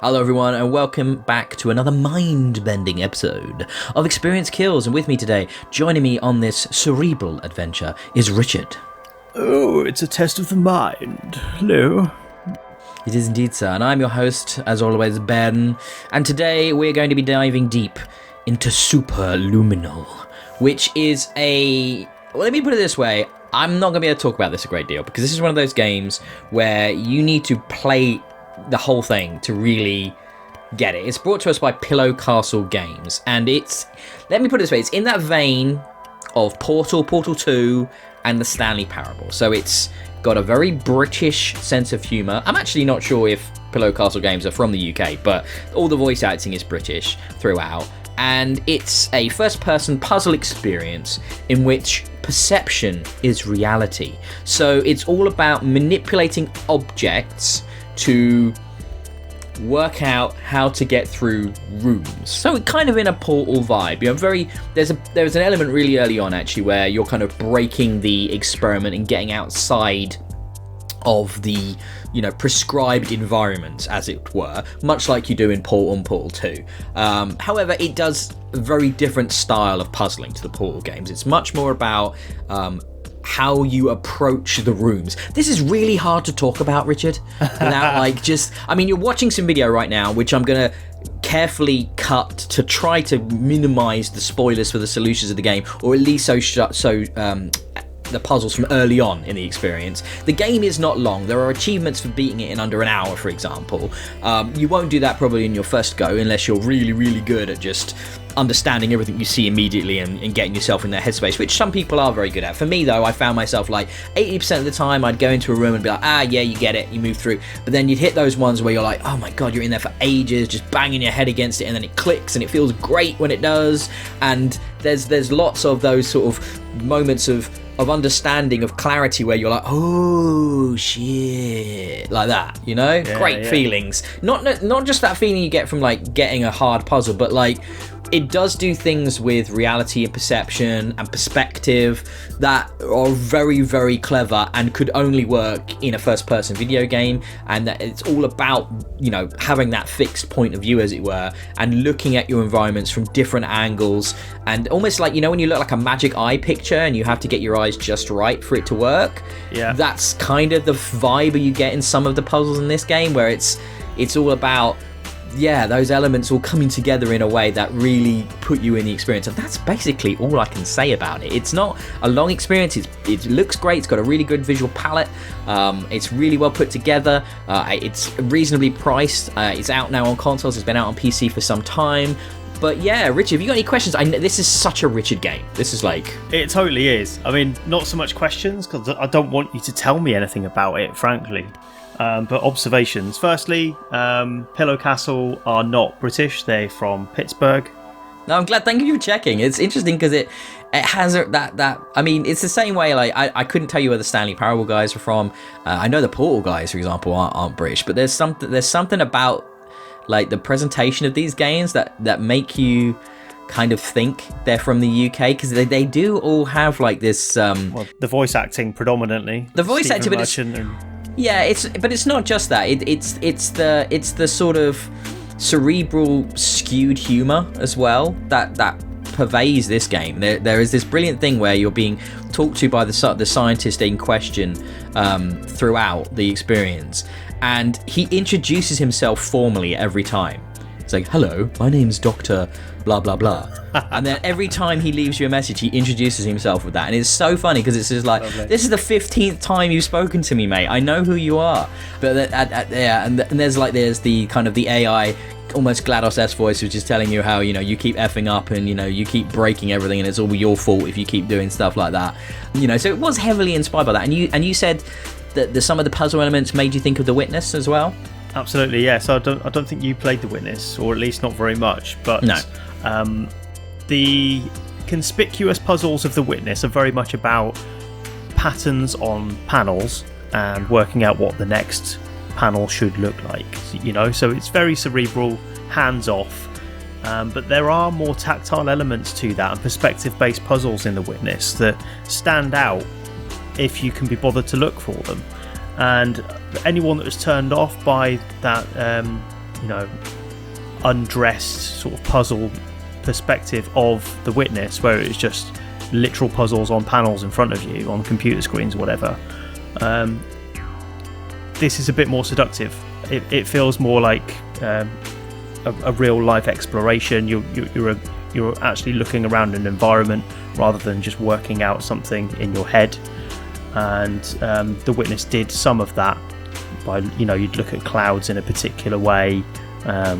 Hello everyone and welcome back to another mind-bending episode of Experience Kills, and with me today, joining me on this cerebral adventure, is Richard. Oh, it's a test of the mind. Hello. It is indeed, sir, and I'm your host, as always, Ben, and today we're going to be diving deep into Superliminal, which is well, let me put it this way, I'm not going to be able to talk about this a great deal, because this is one of those games where you need to play the whole thing to really get it. It's brought to us by Pillow Castle Games, and let me put it this way, it's in that vein of Portal 2, and the Stanley Parable. So it's got a very British sense of humour. I'm actually not sure if Pillow Castle Games are from the UK, but all the voice acting is British throughout. And it's a first-person puzzle experience in which perception is reality. So it's all about manipulating objects to work out how to get through rooms. So it kind of in a Portal vibe. You know, there's an element really early on actually where you're kind of breaking the experiment and getting outside of the, prescribed environment, as it were, much like you do in Portal and Portal 2. However, it does a very different style of puzzling to the Portal games. It's much more about how you approach the rooms. This is really hard to talk about, Richard, without you're watching some video right now, which I'm going to carefully cut to try to minimize the spoilers for the solutions of the game, or at least the puzzles from early on in the experience. The game is not long. There are achievements for beating it in under an hour, for example. You won't do that probably in your first go unless you're really, really good at just understanding everything you see immediately and getting yourself in their headspace, which some people are very good at. For me, though, I found myself like 80% of the time I'd go into a room and be like, yeah, you get it, you move through. But then you'd hit those ones where you're like, oh my god, you're in there for ages, just banging your head against it, and then it clicks and it feels great when it does. And there's lots of those sort of moments of understanding, of clarity, where you're like, oh shit, like that, great feelings. Not just that feeling you get from like getting a hard puzzle, but like it does do things with reality and perception and perspective that are very, very clever and could only work in a first-person video game. And that it's all about, having that fixed point of view, as it were, and looking at your environments from different angles. And almost like, when you look like a magic eye picture and you have to get your eyes just right for it to work. Yeah. That's kind of the vibe you get in some of the puzzles in this game, where it's all about those elements all coming together in a way that really put you in the experience. And that's basically all I can say about it. It's not a long experience. It looks great. It's got a really good visual palette. It's really well put together. It's reasonably priced. It's out now on consoles. It's been out on PC for some time. But yeah, Richard, have you got any questions? This is such a Richard game. This is like... It totally is. I mean, not so much questions, because I don't want you to tell me anything about it, frankly. But observations. Firstly, Pillow Castle are not British. They're from Pittsburgh. No, I'm glad. Thank you for checking. It's interesting because it has that. I mean, it's the same way. Like I couldn't tell you where the Stanley Parable guys are from. I know the Portal guys, for example, aren't British. But there's something about like the presentation of these games that make you kind of think they're from the UK, because they do all have like this. The voice acting predominantly. The voice acting, but it's not just that. It's the sort of cerebral, skewed humour as well that pervades this game. There is this brilliant thing where you're being talked to by the scientist in question throughout the experience, and he introduces himself formally every time. It's like, hello, my name's Dr. blah, blah, blah. And then every time he leaves you a message, he introduces himself with that. And it's so funny because it's just like, lovely. This is the 15th time you've spoken to me, mate. I know who you are. But and there's the kind of the AI, almost GLaDOS-esque voice, which is telling you how, you keep effing up and, you keep breaking everything and it's all your fault if you keep doing stuff like that. So it was heavily inspired by that. And you said that some of the puzzle elements made you think of The Witness as well? Absolutely, yeah. So I don't think you played The Witness, or at least not very much. But no. The conspicuous puzzles of The Witness are very much about patterns on panels and working out what the next panel should look like. So it's very cerebral, hands off. But there are more tactile elements to that and perspective-based puzzles in The Witness that stand out if you can be bothered to look for them. And anyone that was turned off by that undressed sort of puzzle perspective of the witness, where it's just literal puzzles on panels in front of you on computer screens or whatever. This is a bit more seductive. It feels more like a real life exploration. You're actually looking around an environment rather than just working out something in your head. And the witness did some of that by, you'd look at clouds in a particular way,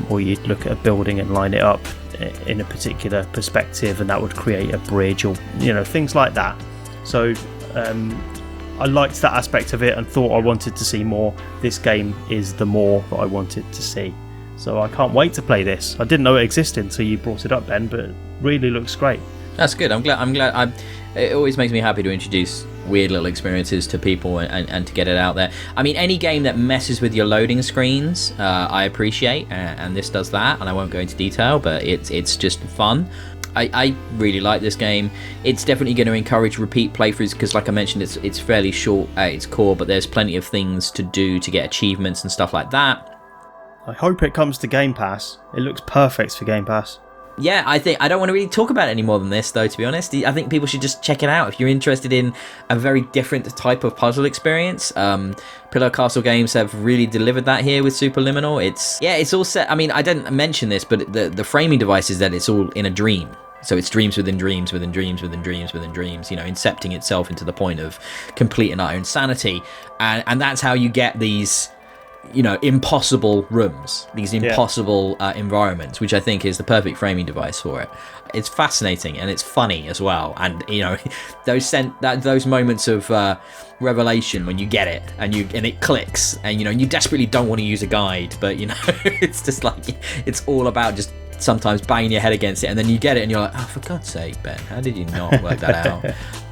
or you'd look at a building and line it up in a particular perspective, and that would create a bridge, or things like that. So I liked that aspect of it and thought I wanted to see more. This game is the more that I wanted to see, so I can't wait to play this. I didn't know it existed until you brought it up, Ben, but it really looks great. That's good. I'm glad. It always makes me happy to introduce weird little experiences to people and to get it out there. I mean, any game that messes with your loading screens, I appreciate, and this does that. And I won't go into detail, but it's just fun. I really like this game. It's definitely going to encourage repeat playthroughs because, like I mentioned, it's fairly short at its core, but there's plenty of things to do to get achievements and stuff like that. I hope it comes to Game Pass. It looks perfect for Game Pass. Yeah, I don't want to really talk about it any more than this, though, to be honest. I think people should just check it out if you're interested in a very different type of puzzle experience. Pillow Castle Games have really delivered that here with Superliminal. It's all set. I mean, I didn't mention this, but the framing device is that it's all in a dream. So it's dreams within dreams within dreams within dreams within dreams, incepting itself into the point of complete and utter insanity. And that's how you get these impossible rooms, these impossible environments, which I think is the perfect framing device for it. It's fascinating and it's funny as well, and those moments of revelation when you get it and it clicks, and you desperately don't want to use a guide, but it's just like it's all about just sometimes banging your head against it, and then you get it and you're like, oh, for God's sake, Ben, how did you not work that out?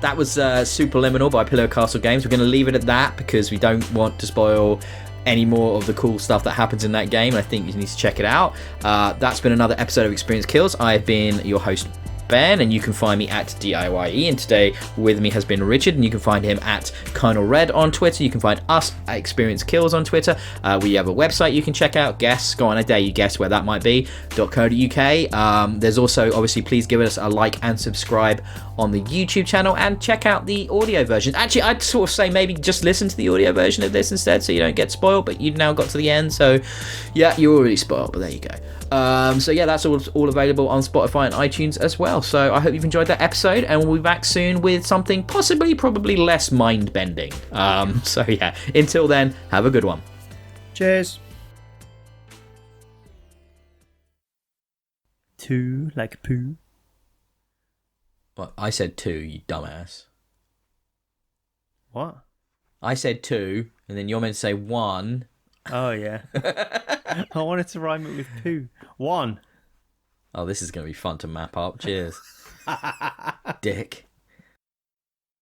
That was Superliminal by Pillow Castle Games. We're going to leave it at that because we don't want to spoil any more of the cool stuff that happens in that game. I think you need to check it out. That's been another episode of Experience Kills. I've been your host, Ben, and you can find me at DIYE, and today with me has been Richard, and you can find him at Colonel Red on Twitter. You can find us at Experience Kills on Twitter. We have a website you can check out. Go on, I dare you guess where that might be, .co.uk. There's also, obviously, please give us a like and subscribe on the YouTube channel, and check out the audio version. Actually, I'd sort of say maybe just listen to the audio version of this instead, so you don't get spoiled, but you've now got to the end, so yeah, you're already spoiled, but there you go. So yeah, that's all available on Spotify and iTunes as well. So I hope you've enjoyed that episode, and we'll be back soon with something probably less mind-bending. So yeah, until then, have a good one. Cheers. Two like poo. Well, I said 2, you dumbass. What? I said 2, and then you're meant to say 1. Oh, yeah. I wanted to rhyme it with poo. 1. Oh, this is going to be fun to map up. Cheers. Dick.